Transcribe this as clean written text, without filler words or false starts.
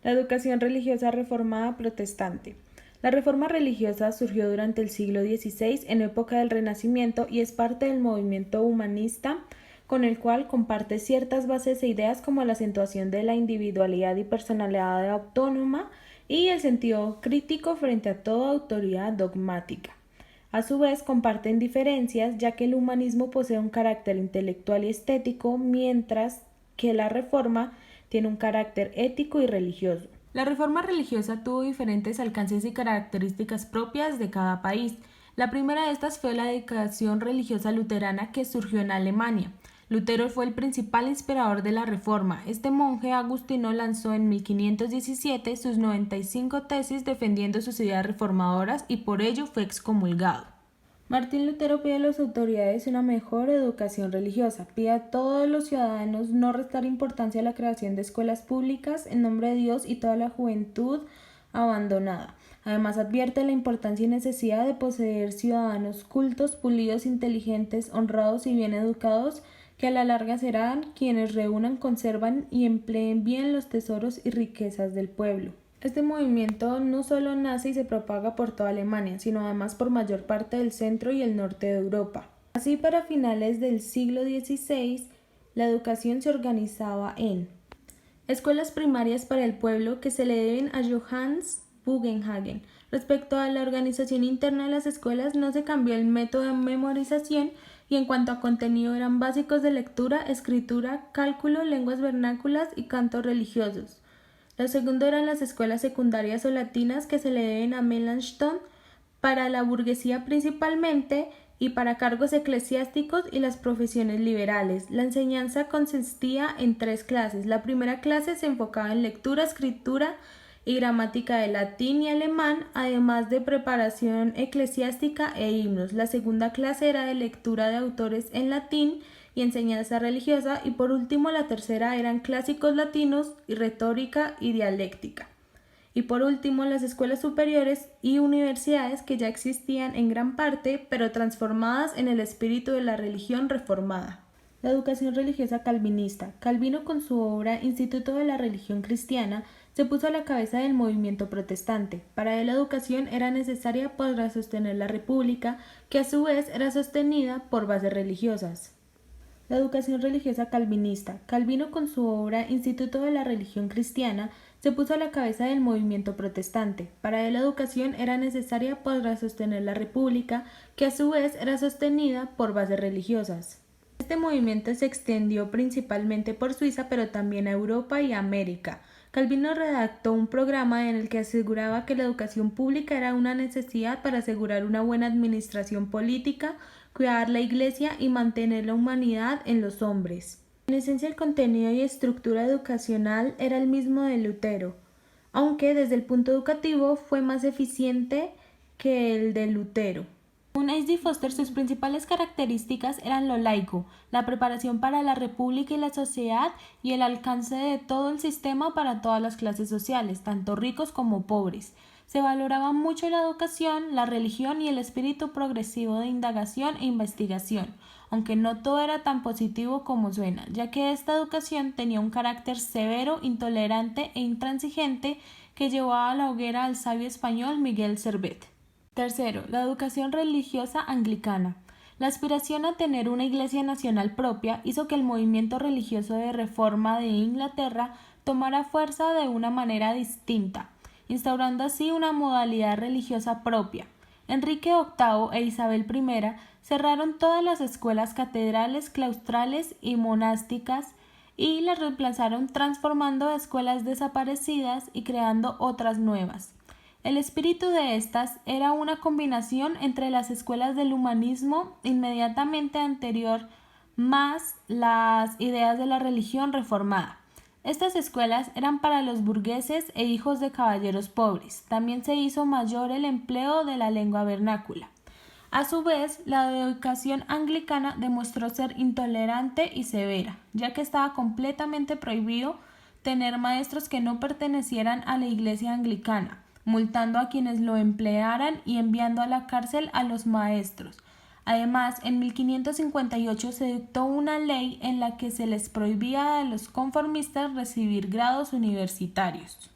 La educación religiosa reformada protestante. La reforma religiosa surgió durante el siglo XVI en época del Renacimiento y es parte del movimiento humanista con el cual comparte ciertas bases e ideas como la acentuación de la individualidad y personalidad autónoma y el sentido crítico frente a toda autoridad dogmática. A su vez, comparten diferencias, ya que el humanismo posee un carácter intelectual y estético, mientras que la reforma tiene un carácter ético y religioso. La reforma religiosa tuvo diferentes alcances y características propias de cada país. La primera de estas fue la educación religiosa luterana que surgió en Alemania. Lutero fue el principal inspirador de la reforma. Este monje agustino lanzó en 1517 sus 95 tesis defendiendo sus ideas reformadoras y por ello fue excomulgado. Martín Lutero pide a las autoridades una mejor educación religiosa, pide a todos los ciudadanos no restar importancia a la creación de escuelas públicas en nombre de Dios y toda la juventud abandonada. Además advierte la importancia y necesidad de poseer ciudadanos cultos, pulidos, inteligentes, honrados y bien educados, que a la larga serán quienes reúnan, conservan y empleen bien los tesoros y riquezas del pueblo. Este movimiento no solo nace y se propaga por toda Alemania, sino además por mayor parte del centro y el norte de Europa. Así, para finales del siglo XVI, la educación se organizaba en escuelas primarias para el pueblo que se le deben a Johannes Bugenhagen. Respecto a la organización interna de las escuelas, no se cambió el método de memorización y en cuanto a contenido eran básicos de lectura, escritura, cálculo, lenguas vernáculas y cantos religiosos. Lo segundo eran las escuelas secundarias o latinas que se le deben a Melanchthon para la burguesía principalmente y para cargos eclesiásticos y las profesiones liberales. La enseñanza consistía en 3 clases. La primera clase se enfocaba en lectura, escritura y gramática de latín y alemán, además de preparación eclesiástica e himnos. La segunda clase era de lectura de autores en latín y enseñanza religiosa, y por último la tercera eran clásicos latinos y retórica y dialéctica. Y por último las escuelas superiores y universidades que ya existían en gran parte, pero transformadas en el espíritu de la religión reformada. La educación religiosa calvinista. Calvino, con su obra Instituto de la Religión Cristiana, se puso a la cabeza del movimiento protestante. Para él la educación era necesaria para sostener la república, que a su vez era sostenida por bases religiosas. La educación religiosa calvinista. Calvino, con su obra Instituto de la Religión Cristiana, se puso a la cabeza del movimiento protestante. Para él la educación era necesaria para sostener la república, que a su vez era sostenida por bases religiosas. Este movimiento se extendió principalmente por Suiza, pero también a Europa y América. Calvino redactó un programa en el que aseguraba que la educación pública era una necesidad para asegurar una buena administración política, cuidar la Iglesia y mantener la humanidad en los hombres. En esencia, el contenido y estructura educacional era el mismo de Lutero, aunque desde el punto educativo fue más eficiente que el de Lutero. Según H. D. Foster, sus principales características eran lo laico, la preparación para la república y la sociedad y el alcance de todo el sistema para todas las clases sociales, tanto ricos como pobres. Se valoraba mucho la educación, la religión y el espíritu progresivo de indagación e investigación, aunque no todo era tan positivo como suena, ya que esta educación tenía un carácter severo, intolerante e intransigente que llevó a la hoguera al sabio español Miguel Servet. Tercero, la educación religiosa anglicana. La aspiración a tener una iglesia nacional propia hizo que el movimiento religioso de reforma de Inglaterra tomara fuerza de una manera distinta, instaurando así una modalidad religiosa propia. Enrique VIII e Isabel I cerraron todas las escuelas catedrales, claustrales y monásticas y las reemplazaron transformando escuelas desaparecidas y creando otras nuevas. El espíritu de estas era una combinación entre las escuelas del humanismo inmediatamente anterior más las ideas de la religión reformada. Estas escuelas eran para los burgueses e hijos de caballeros pobres. También se hizo mayor el empleo de la lengua vernácula. A su vez, la educación anglicana demostró ser intolerante y severa, ya que estaba completamente prohibido tener maestros que no pertenecieran a la iglesia anglicana, multando a quienes lo emplearan y enviando a la cárcel a los maestros. Además, en 1558 se dictó una ley en la que se les prohibía a los conformistas recibir grados universitarios.